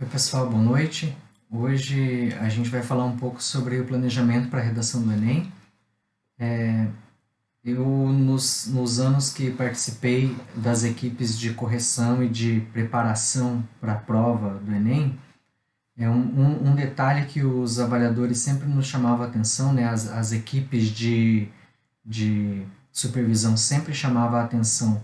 Oi, pessoal, boa noite. Hoje a gente vai falar um pouco sobre o planejamento para a redação do Enem. Nos anos que participei das equipes de correção e de preparação para a prova do Enem, um detalhe que os avaliadores sempre nos chamavam a atenção, né? As equipes de supervisão sempre chamavam a atenção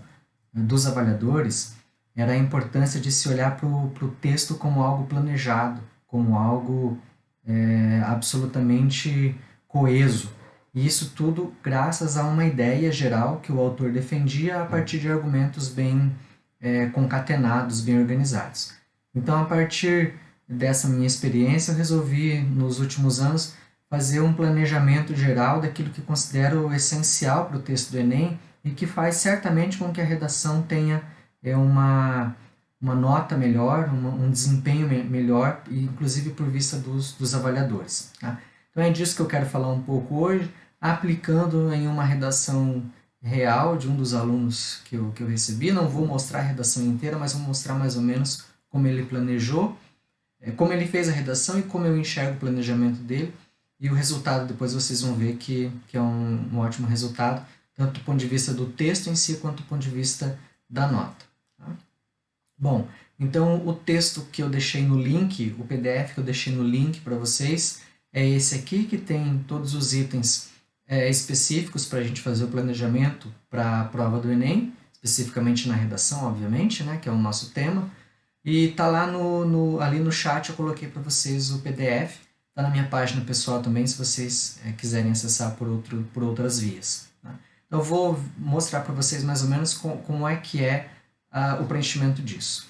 dos avaliadores, era a importância de se olhar para o texto como algo planejado, como algo absolutamente coeso. E isso tudo graças a uma ideia geral que o autor defendia a partir de argumentos bem concatenados, bem organizados. Então, a partir dessa minha experiência, eu resolvi, nos últimos anos, fazer um planejamento geral daquilo que considero essencial para o texto do Enem e que faz certamente com que a redação tenha uma nota melhor, um desempenho melhor, inclusive por vista dos avaliadores. Tá? Então é disso que eu quero falar um pouco hoje, aplicando em uma redação real de um dos alunos que eu recebi. Não vou mostrar a redação inteira, mas vou mostrar mais ou menos como ele planejou, como ele fez a redação e como eu enxergo o planejamento dele. E o resultado depois vocês vão ver que é um ótimo resultado, tanto do ponto de vista do texto em si, quanto do ponto de vista da nota. Tá? Bom, então o texto que eu deixei no link, o PDF que eu deixei no link para vocês, é esse aqui, que tem todos os itens específicos para a gente fazer o planejamento para a prova do Enem, especificamente na redação, obviamente, né, que é o nosso tema. E tá lá ali no chat, eu coloquei para vocês o PDF, tá na minha página pessoal também, se vocês quiserem acessar por outras vias. Tá? Então eu vou mostrar para vocês mais ou menos como é que é o preenchimento disso.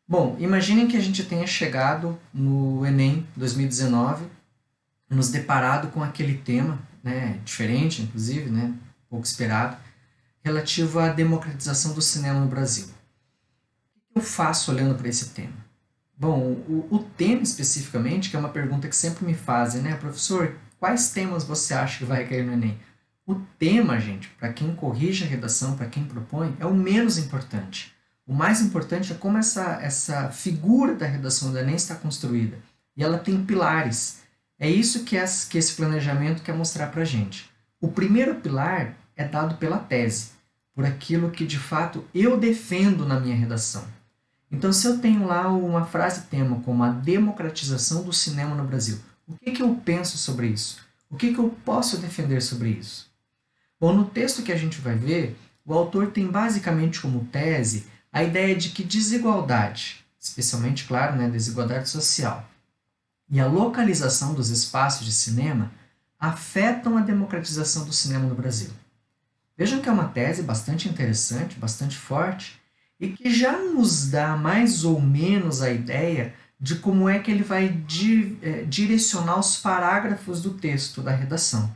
Bom, imaginem que a gente tenha chegado no Enem 2019, nos deparado com aquele tema, né, diferente, inclusive, né, pouco esperado, relativo à democratização do cinema no Brasil. O que eu faço olhando para esse tema? Bom, o tema especificamente, que é uma pergunta que sempre me fazem, né, professor, quais temas você acha que vai cair no Enem? O tema, gente, para quem corrige a redação, para quem propõe, é o menos importante. O mais importante é como essa figura da redação do Enem está construída. E ela tem pilares. É isso que esse planejamento quer mostrar para a gente. O primeiro pilar é dado pela tese, por aquilo que de fato eu defendo na minha redação. Então, se eu tenho lá uma frase tema como a democratização do cinema no Brasil, o que eu penso sobre isso? O que eu posso defender sobre isso? Bom, no texto que a gente vai ver, o autor tem basicamente como tese a ideia de que desigualdade, especialmente, claro, né, desigualdade social, e a localização dos espaços de cinema afetam a democratização do cinema no Brasil. Vejam que é uma tese bastante interessante, bastante forte, e que já nos dá mais ou menos a ideia de como é que ele vai direcionar os parágrafos do texto da redação.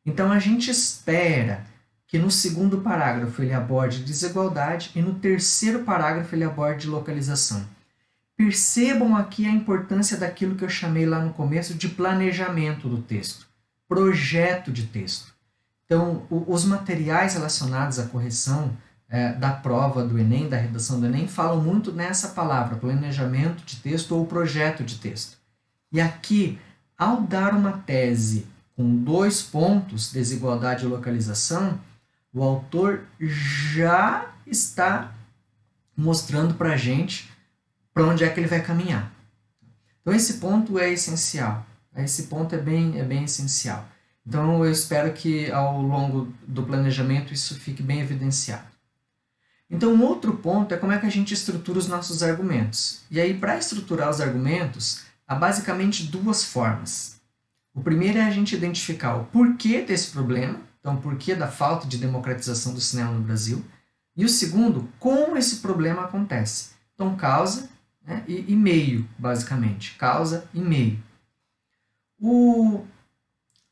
Então a gente espera que no segundo parágrafo ele aborde desigualdade e no terceiro parágrafo ele aborde localização. Percebam aqui a importância daquilo que eu chamei lá no começo de planejamento do texto, projeto de texto. Então, os materiais relacionados à correção da prova do Enem, da redação do Enem, falam muito nessa palavra, planejamento de texto ou projeto de texto. E aqui, ao dar uma tese com 2 pontos, desigualdade e localização, o autor já está mostrando para a gente para onde é que ele vai caminhar. Então esse ponto é essencial. Esse ponto é bem essencial. Então eu espero que ao longo do planejamento isso fique bem evidenciado. Então um outro ponto é como é que a gente estrutura os nossos argumentos. E aí, para estruturar os argumentos, há basicamente 2 formas. O primeiro é a gente identificar o porquê desse problema, então o porquê da falta de democratização do cinema no Brasil, e o segundo, como esse problema acontece. Então causa, né, e meio, basicamente. Causa e meio. O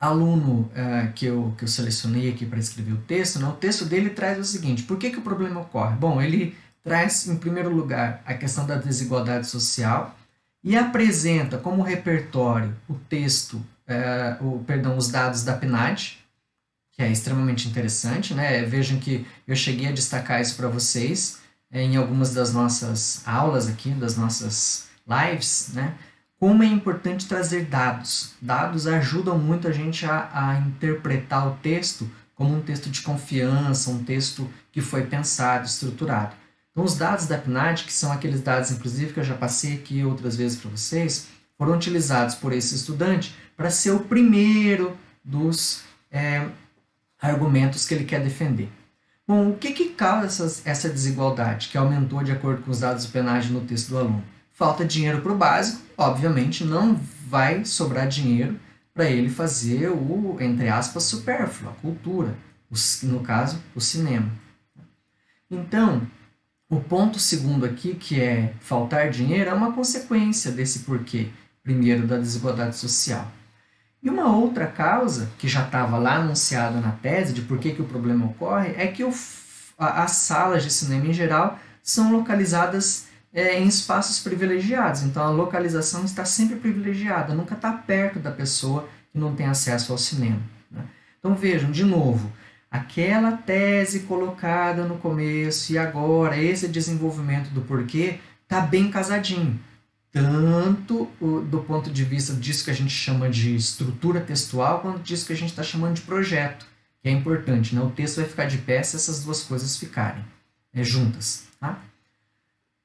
aluno que eu selecionei aqui para escrever o texto, né, o texto dele traz o seguinte: por que o problema ocorre? Bom, ele traz, em primeiro lugar, a questão da desigualdade social e apresenta como repertório o texto, os dados da PNAD, que é extremamente interessante, né? Vejam que eu cheguei a destacar isso para vocês em algumas das nossas aulas aqui, das nossas lives, né, como é importante trazer dados. Dados ajudam muito a gente a interpretar o texto como um texto de confiança, um texto que foi pensado, estruturado. Então, os dados da PNAD, que são aqueles dados, inclusive, que eu já passei aqui outras vezes para vocês, foram utilizados por esse estudante para ser o primeiro dos argumentos que ele quer defender. Bom, o que causa essa desigualdade que aumentou de acordo com os dados do PNAD no texto do aluno? Falta dinheiro para o básico, obviamente não vai sobrar dinheiro para ele fazer o, entre aspas, supérfluo, a cultura, no caso, o cinema. Então, o ponto segundo aqui, que é faltar dinheiro, é uma consequência desse porquê, primeiro, da desigualdade social. E uma outra causa, que já estava lá anunciada na tese, de por que o problema ocorre, é que as salas de cinema em geral são localizadas em espaços privilegiados. Então a localização está sempre privilegiada, nunca está perto da pessoa que não tem acesso ao cinema. Né? Então vejam, de novo, aquela tese colocada no começo e agora esse desenvolvimento do porquê está bem casadinho. Tanto do ponto de vista disso que a gente chama de estrutura textual, quanto disso que a gente está chamando de projeto, que é importante. Né? O texto vai ficar de pé se essas duas coisas ficarem juntas. Tá?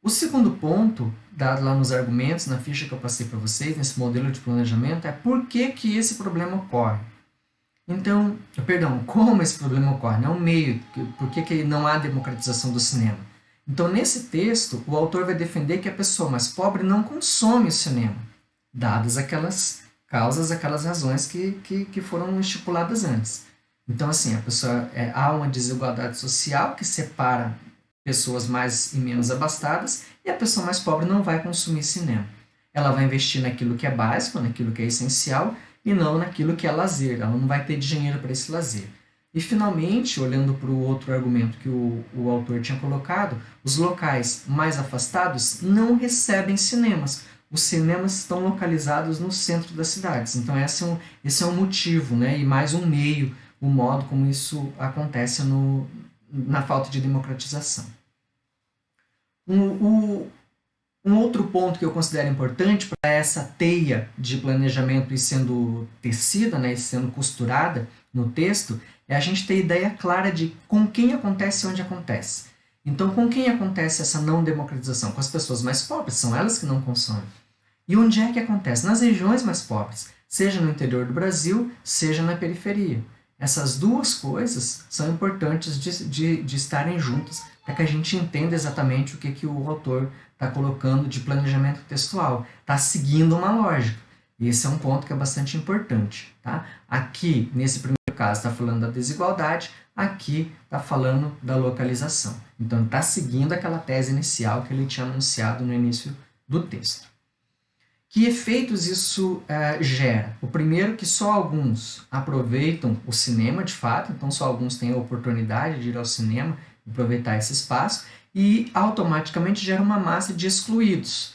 O segundo ponto, dado lá nos argumentos, na ficha que eu passei para vocês, nesse modelo de planejamento, é por que esse problema ocorre. Então, como esse problema ocorre? Não é um meio, por que não há democratização do cinema? Então, nesse texto, o autor vai defender que a pessoa mais pobre não consome o cinema, dadas aquelas causas, aquelas razões que foram estipuladas antes. Então, assim, há uma desigualdade social que separa pessoas mais e menos abastadas, e a pessoa mais pobre não vai consumir cinema. Ela vai investir naquilo que é básico, naquilo que é essencial, e não naquilo que é lazer. Ela não vai ter dinheiro para esse lazer. E, finalmente, olhando para o outro argumento que o autor tinha colocado, os locais mais afastados não recebem cinemas. Os cinemas estão localizados no centro das cidades. Então, esse é um motivo, né? E mais um meio, o modo como isso acontece na falta de democratização. Um outro ponto que eu considero importante para essa teia de planejamento ir sendo tecida, né, e sendo costurada no texto, é a gente ter ideia clara de com quem acontece e onde acontece. Então, com quem acontece essa não democratização? Com as pessoas mais pobres, são elas que não consomem. E onde é que acontece? Nas regiões mais pobres, seja no interior do Brasil, seja na periferia. Essas duas coisas são importantes de estarem juntas para que a gente entenda exatamente o que o autor está colocando de planejamento textual. Está seguindo uma lógica. Esse é um ponto que é bastante importante. Tá? Aqui, nesse primeiro caso, está falando da desigualdade, aqui está falando da localização. Então, está seguindo aquela tese inicial que ele tinha anunciado no início do texto. Que efeitos isso gera? O primeiro, que só alguns aproveitam o cinema de fato, então só alguns têm a oportunidade de ir ao cinema e aproveitar esse espaço, e automaticamente gera uma massa de excluídos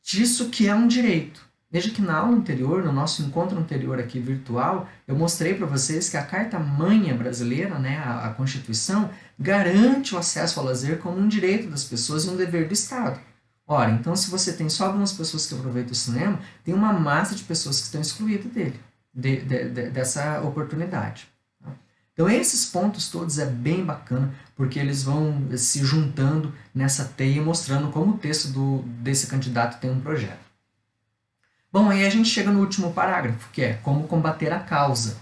disso que é um direito. Veja que na aula anterior, no nosso encontro anterior aqui virtual, eu mostrei para vocês que a Carta-Mãe brasileira, né, a Constituição, garante o acesso ao lazer como um direito das pessoas e um dever do Estado. Ora, então se você tem só algumas pessoas que aproveitam o cinema, tem uma massa de pessoas que estão excluídas dessa oportunidade. Tá? Então esses pontos todos é bem bacana, porque eles vão se juntando nessa teia, mostrando como o texto desse candidato tem um projeto. Bom, aí a gente chega no último parágrafo, que é como combater a causa,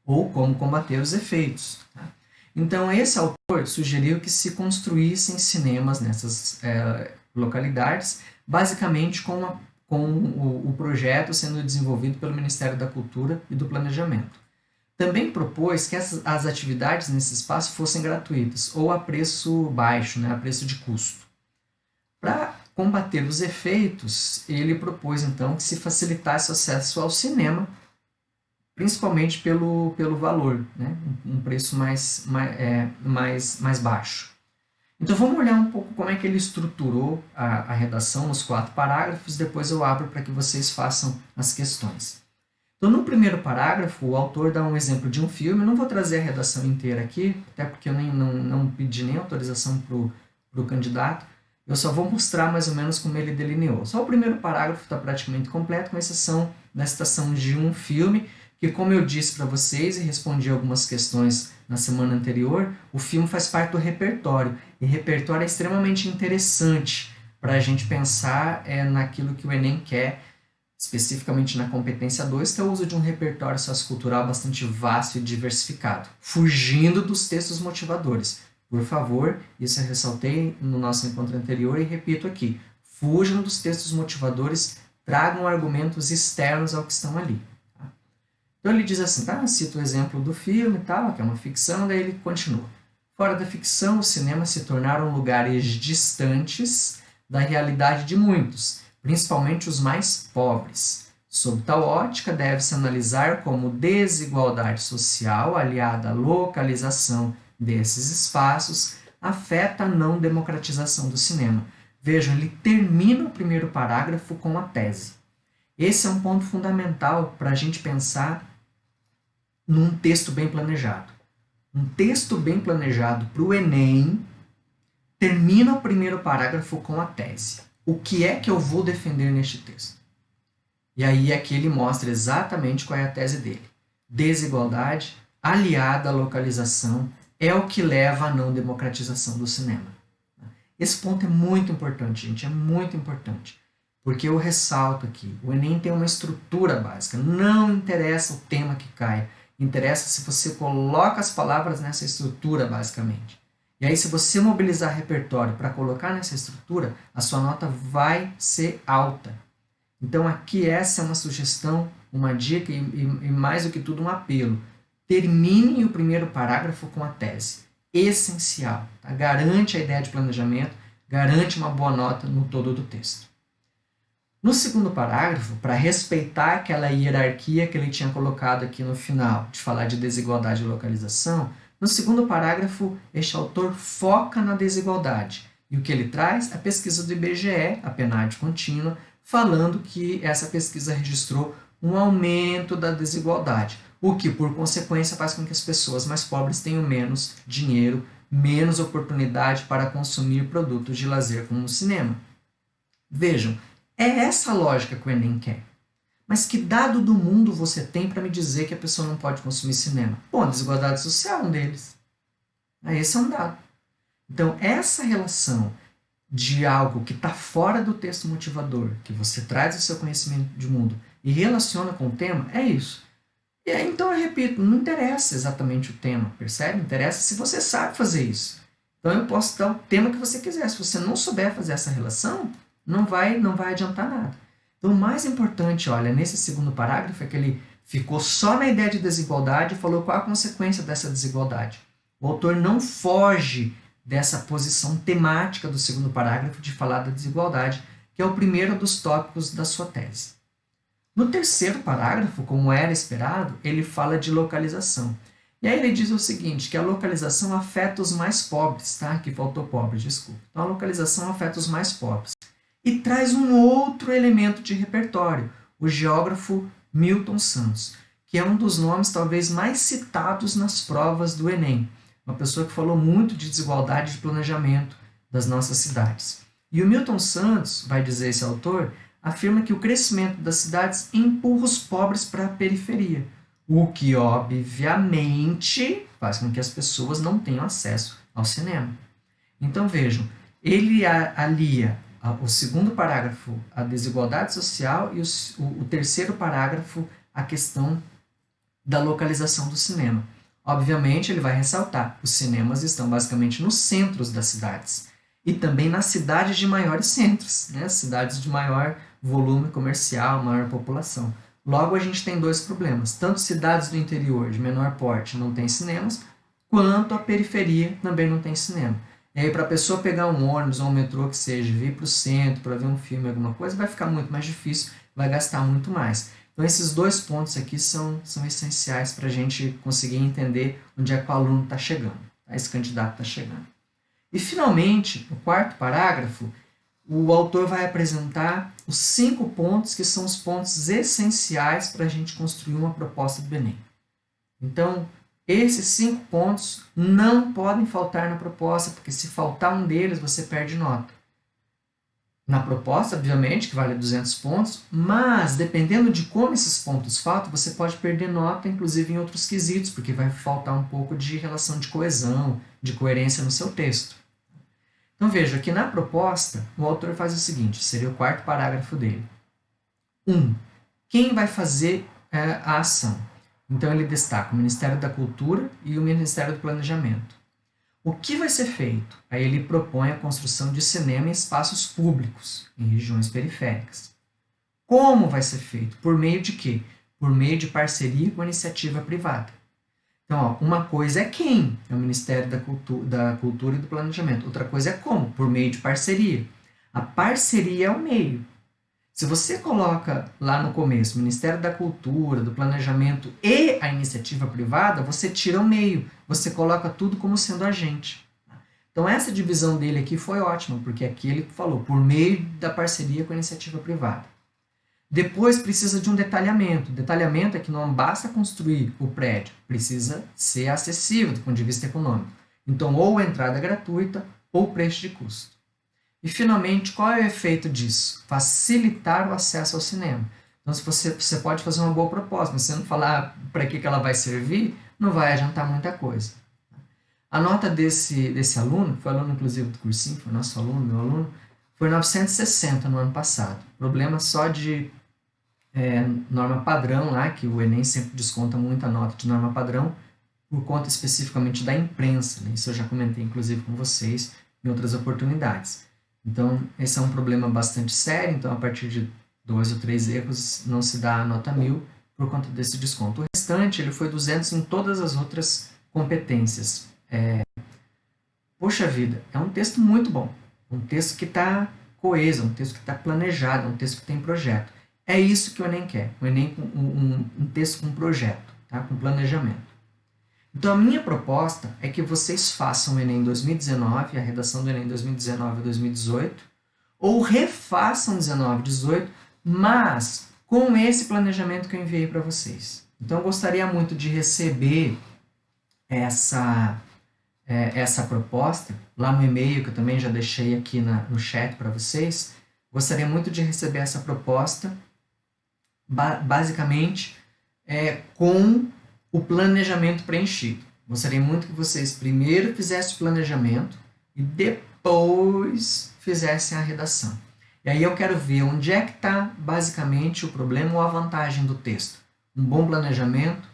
ou como combater os efeitos. Tá? Então esse autor sugeriu que se construíssem cinemas nessas localidades, basicamente com o projeto sendo desenvolvido pelo Ministério da Cultura e do Planejamento. Também propôs que as atividades nesse espaço fossem gratuitas, ou a preço baixo, né, a preço de custo. Para combater os efeitos, ele propôs então que se facilitasse o acesso ao cinema, principalmente pelo valor, né, um preço mais baixo. Então vamos olhar um pouco como é que ele estruturou a redação nos 4 parágrafos, depois eu abro para que vocês façam as questões. Então no primeiro parágrafo, o autor dá um exemplo de um filme, eu não vou trazer a redação inteira aqui, até porque eu não pedi nem autorização para o candidato, Eu só vou mostrar mais ou menos como ele delineou. Só o primeiro parágrafo está praticamente completo, com exceção da citação de um filme, que, como eu disse para vocês e respondi algumas questões na semana anterior, o filme faz parte do repertório. E repertório é extremamente interessante para a gente pensar naquilo que o Enem quer, especificamente na competência 2, que é o uso de um repertório sociocultural bastante vasto e diversificado, fugindo dos textos motivadores. Por favor, isso eu ressaltei no nosso encontro anterior e repito aqui, fujam dos textos motivadores, tragam argumentos externos ao que estão ali. Tá? Então ele diz assim, cita o exemplo do filme, tal, que é uma ficção, daí ele continua. Fora da ficção, os cinemas se tornaram lugares distantes da realidade de muitos, principalmente os mais pobres. Sob tal ótica, deve-se analisar como desigualdade social aliada à localização desses espaços afeta a não democratização do cinema. Vejam, ele termina o primeiro parágrafo com a tese. Esse é um ponto fundamental para a gente pensar num texto bem planejado. Um texto bem planejado para o Enem termina o primeiro parágrafo com a tese. O que é que eu vou defender neste texto? E aí aqui ele mostra exatamente qual é a tese dele. Desigualdade aliada à localização é o que leva à não democratização do cinema. Esse ponto é muito importante, gente, é muito importante. Porque eu ressalto aqui, o Enem tem uma estrutura básica, não interessa o tema que cai, interessa se você coloca as palavras nessa estrutura, basicamente. E aí, se você mobilizar repertório para colocar nessa estrutura, a sua nota vai ser alta. Então, aqui essa é uma sugestão, uma dica e mais do que tudo, um apelo. Termine o primeiro parágrafo com a tese. Essencial. Tá? Garante a ideia de planejamento, garante uma boa nota no todo do texto. No segundo parágrafo, para respeitar aquela hierarquia que ele tinha colocado aqui no final, de falar de desigualdade e localização, no segundo parágrafo, este autor foca na desigualdade. E o que ele traz? A pesquisa do IBGE, a PNAD contínua, falando que essa pesquisa registrou um aumento da desigualdade, o que, por consequência, faz com que as pessoas mais pobres tenham menos dinheiro, menos oportunidade para consumir produtos de lazer como o cinema. Vejam, é essa a lógica que o Enem quer. Mas que dado do mundo você tem para me dizer que a pessoa não pode consumir cinema? Bom, a desigualdade social é um deles. Esse é um dado. Então, essa relação de algo que está fora do texto motivador, que você traz o seu conhecimento de mundo e relaciona com o tema, é isso. E aí, então, eu repito, não interessa exatamente o tema, percebe? Interessa se você sabe fazer isso. Então, eu posso dar o tema que você quiser. Se você não souber fazer essa relação, não vai adiantar nada. Então, o mais importante, olha, nesse segundo parágrafo é que ele ficou só na ideia de desigualdade e falou qual a consequência dessa desigualdade. O autor não foge dessa posição temática do segundo parágrafo de falar da desigualdade, que é o primeiro dos tópicos da sua tese. No terceiro parágrafo, como era esperado, ele fala de localização. E aí ele diz o seguinte, que a localização afeta os mais pobres, tá? Aqui faltou pobres, desculpa. Então, a localização afeta os mais pobres. E traz um outro elemento de repertório, o geógrafo Milton Santos, que é um dos nomes talvez mais citados nas provas do Enem. Uma pessoa que falou muito de desigualdade de planejamento das nossas cidades. E o Milton Santos, vai dizer esse autor, afirma que o crescimento das cidades empurra os pobres para a periferia, o que obviamente faz com que as pessoas não tenham acesso ao cinema. Então vejam, ele alia o segundo parágrafo a desigualdade social e o terceiro parágrafo a questão da localização do cinema. Obviamente, ele vai ressaltar, os cinemas estão basicamente nos centros das cidades e também nas cidades de maiores centros, né? Cidades de maior volume comercial, maior população. Logo, a gente tem dois problemas, tanto cidades do interior de menor porte não tem cinemas, quanto a periferia também não tem cinema. E aí, para a pessoa pegar um ônibus ou um metrô que seja, vir para o centro para ver um filme, alguma coisa, vai ficar muito mais difícil, vai gastar muito mais. Então, esses dois pontos aqui são essenciais para a gente conseguir entender onde é que o aluno está chegando, tá? Esse candidato está chegando. E, finalmente, no quarto parágrafo, o autor vai apresentar os 5 pontos que são os pontos essenciais para a gente construir uma proposta do Enem. Então, esses 5 pontos não podem faltar na proposta, porque se faltar um deles, você perde nota. na proposta, obviamente, que vale 200 pontos, mas dependendo de como esses pontos faltam, você pode perder nota, inclusive em outros quesitos, porque vai faltar um pouco de relação de coesão, de coerência no seu texto. Então veja que na proposta, o autor faz o seguinte, seria o quarto parágrafo dele. 1. Quem vai fazer a ação? Então ele destaca o Ministério da Cultura e o Ministério do Planejamento. O que vai ser feito? Aí ele propõe a construção de cinema em espaços públicos, em regiões periféricas. Como vai ser feito? Por meio de quê? Por meio de parceria com a iniciativa privada. Então, ó, uma coisa é quem? É o Ministério da Cultura e do Planejamento. Outra coisa é como? Por meio de parceria. A parceria é o meio. Se você coloca lá no começo o Ministério da Cultura, do Planejamento e a iniciativa privada, você tira o meio, você coloca tudo como sendo agente. Então essa divisão dele aqui foi ótima, porque aqui ele falou por meio da parceria com a iniciativa privada. Depois precisa de um detalhamento. Detalhamento é que não basta construir o prédio, precisa ser acessível do ponto de vista econômico. Então ou a entrada gratuita ou preço de custo. E, finalmente, qual é o efeito disso? Facilitar o acesso ao cinema. Então, se você pode fazer uma boa proposta, mas se você não falar para que ela vai servir, não vai adiantar muita coisa. A nota desse aluno, que foi aluno inclusive do cursinho, foi nosso aluno, meu aluno, foi 960 no ano passado. Problema só de norma padrão lá, que o Enem sempre desconta muita nota de norma padrão, por conta especificamente da imprensa. Né? Isso eu já comentei inclusive com vocês em outras oportunidades. Então, esse é um problema bastante sério, então a partir de 2 ou 3 erros não se dá a nota 1000 por conta desse desconto. O restante, ele foi 200 em todas as outras competências. Poxa vida, é um texto muito bom, um texto que está coeso, um texto que está planejado, um texto que tem projeto. É isso que o Enem quer, o Enem um texto com projeto, tá? Com planejamento. Então, a minha proposta é que vocês façam o Enem 2019, a redação do Enem 2019 e 2018, ou refaçam 19 e 18, mas com esse planejamento que eu enviei para vocês. Então, eu gostaria muito de receber essa proposta lá no e-mail, que eu também já deixei aqui no chat para vocês. Gostaria muito de receber essa proposta, basicamente, com o planejamento preenchido. Gostaria muito que vocês primeiro fizessem o planejamento e depois fizessem a redação. E aí eu quero ver onde é que está basicamente o problema ou a vantagem do texto. Um bom planejamento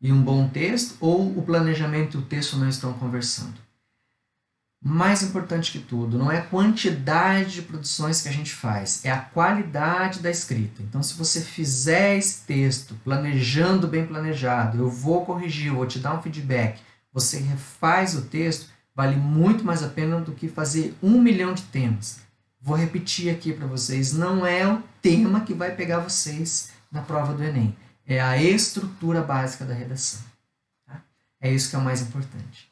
e um bom texto, ou o planejamento e o texto não estão conversando? Mais importante que tudo, não é a quantidade de produções que a gente faz, é a qualidade da escrita. Então, se você fizer esse texto planejando bem planejado, eu vou corrigir, eu vou te dar um feedback, você refaz o texto, vale muito mais a pena do que fazer 1 milhão de temas. Vou repetir aqui para vocês, não é o tema que vai pegar vocês na prova do Enem, é a estrutura básica da redação. Tá? É isso que é o mais importante.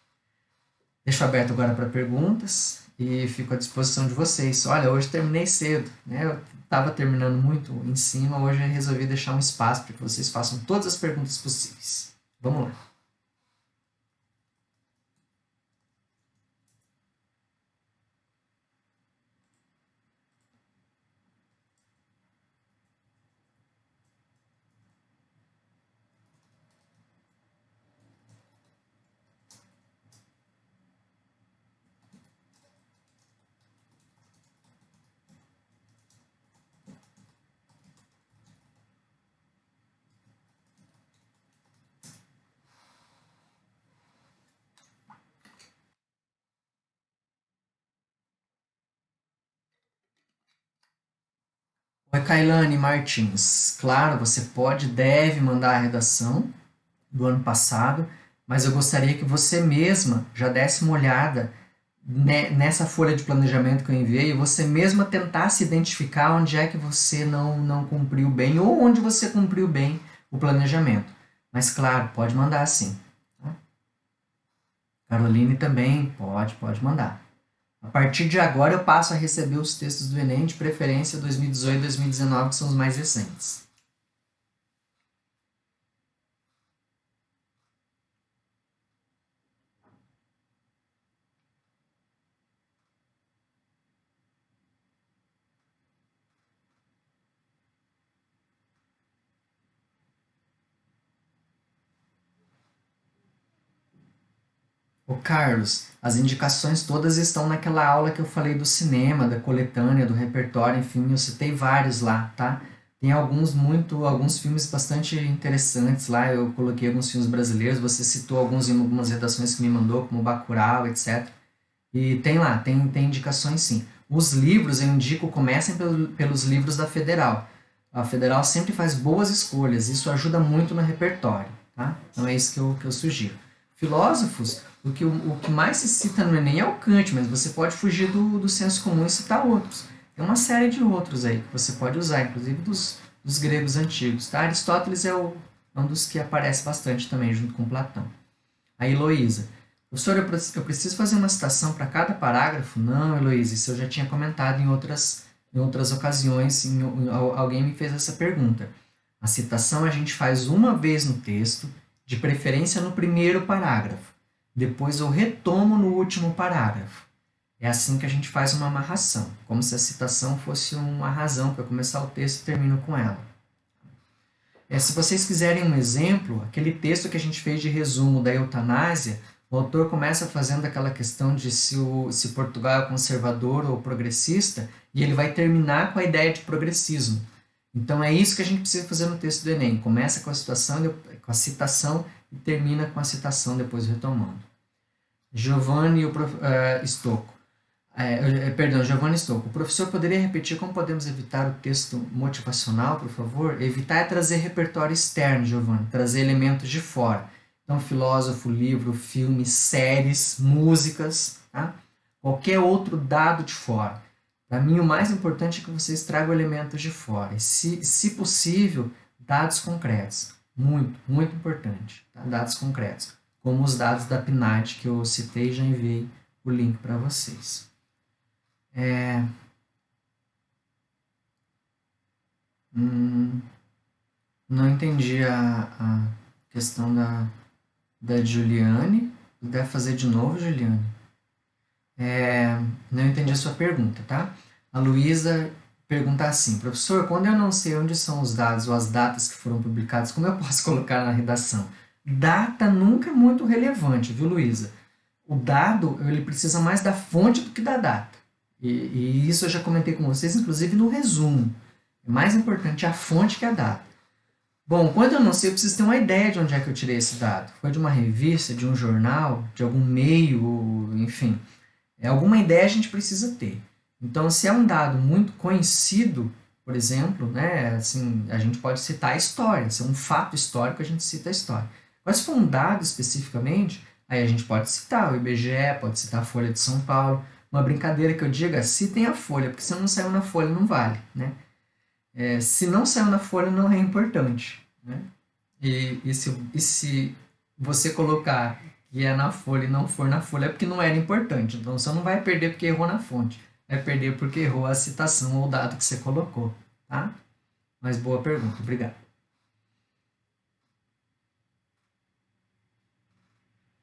Deixo aberto agora para perguntas e fico à disposição de vocês. Olha, hoje terminei cedo, né? Eu estava terminando muito em cima, hoje eu resolvi deixar um espaço para que vocês façam todas as perguntas possíveis. Vamos lá. Oi, Kailane Martins. Claro, você pode, deve mandar a redação do ano passado, mas eu gostaria que você mesma já desse uma olhada nessa folha de planejamento que eu enviei, você mesma tentasse identificar onde é que você não cumpriu bem ou onde você cumpriu bem o planejamento. Mas, claro, pode mandar sim. Tá? Caroline também pode mandar. A partir de agora eu passo a receber os textos do Enem, de preferência 2018 e 2019, que são os mais recentes. Ô Carlos, as indicações todas estão naquela aula que eu falei do cinema, da coletânea, do repertório, enfim, eu citei vários lá, tá? Tem alguns filmes bastante interessantes lá, eu coloquei alguns filmes brasileiros, você citou alguns em algumas redações que me mandou, como Bacurau, etc. E tem lá, tem indicações sim. Os livros eu indico, comecem pelos livros da Federal. A Federal sempre faz boas escolhas, isso ajuda muito no repertório, tá? Então é isso que eu sugiro. Filósofos, o que mais se cita no Enem é o Kant, mas você pode fugir do senso comum e citar outros. Tem uma série de outros aí que você pode usar, inclusive dos gregos antigos, tá? Aristóteles é um dos que aparece bastante também, junto com Platão. A Heloísa. Professor, eu preciso fazer uma citação para cada parágrafo? Não, Heloísa, isso eu já tinha comentado em outras ocasiões, alguém me fez essa pergunta. A citação a gente faz uma vez no texto, de preferência no primeiro parágrafo. Depois eu retomo no último parágrafo. É assim que a gente faz uma amarração, como se a citação fosse uma razão para começar o texto e termino com ela. Se vocês quiserem um exemplo, aquele texto que a gente fez de resumo da eutanásia, o autor começa fazendo aquela questão de se Portugal é conservador ou progressista, e ele vai terminar com a ideia de progressismo. Então é isso que a gente precisa fazer no texto do Enem. Começa com com a citação e termina com a citação, depois retomando. Giovanni Stocco. Giovanni Stocco. O professor poderia repetir como podemos evitar o texto motivacional, por favor? Evitar é trazer repertório externo, Giovanni, trazer elementos de fora. Então, filósofo, livro, filme, séries, músicas, tá? Qualquer outro dado de fora. Para mim, o mais importante é que vocês tragam elementos de fora. E, se possível, dados concretos. Muito, muito importante. Tá? Dados concretos. Como os dados da PNAD que eu citei e já enviei o link para vocês. Não entendi a questão da Juliane. Deve fazer de novo, Juliane. Não entendi a sua pergunta, tá? A Luísa pergunta assim, professor, quando eu não sei onde são os dados ou as datas que foram publicadas, como eu posso colocar na redação? Data nunca é muito relevante, viu, Luísa? O dado, ele precisa mais da fonte do que da data. E isso eu já comentei com vocês, inclusive no resumo. É mais importante a fonte que a data. Bom, quando eu não sei, eu preciso ter uma ideia de onde é que eu tirei esse dado. Foi de uma revista, de um jornal, de algum meio, enfim. Alguma ideia a gente precisa ter. Então, se é um dado muito conhecido, por exemplo, né, assim, a gente pode citar a história. Se é um fato histórico, a gente cita a história. Mas se for um dado especificamente, aí a gente pode citar o IBGE, pode citar a Folha de São Paulo. Uma brincadeira que eu digo é citem a Folha, porque se não saiu na Folha não vale, né? Se não saiu na Folha não é importante, né? Se você colocar que é na Folha e não for na Folha é porque não era importante. Então você não vai perder porque errou na fonte, vai perder porque errou a citação ou o dado que você colocou, tá? Mas boa pergunta, obrigado.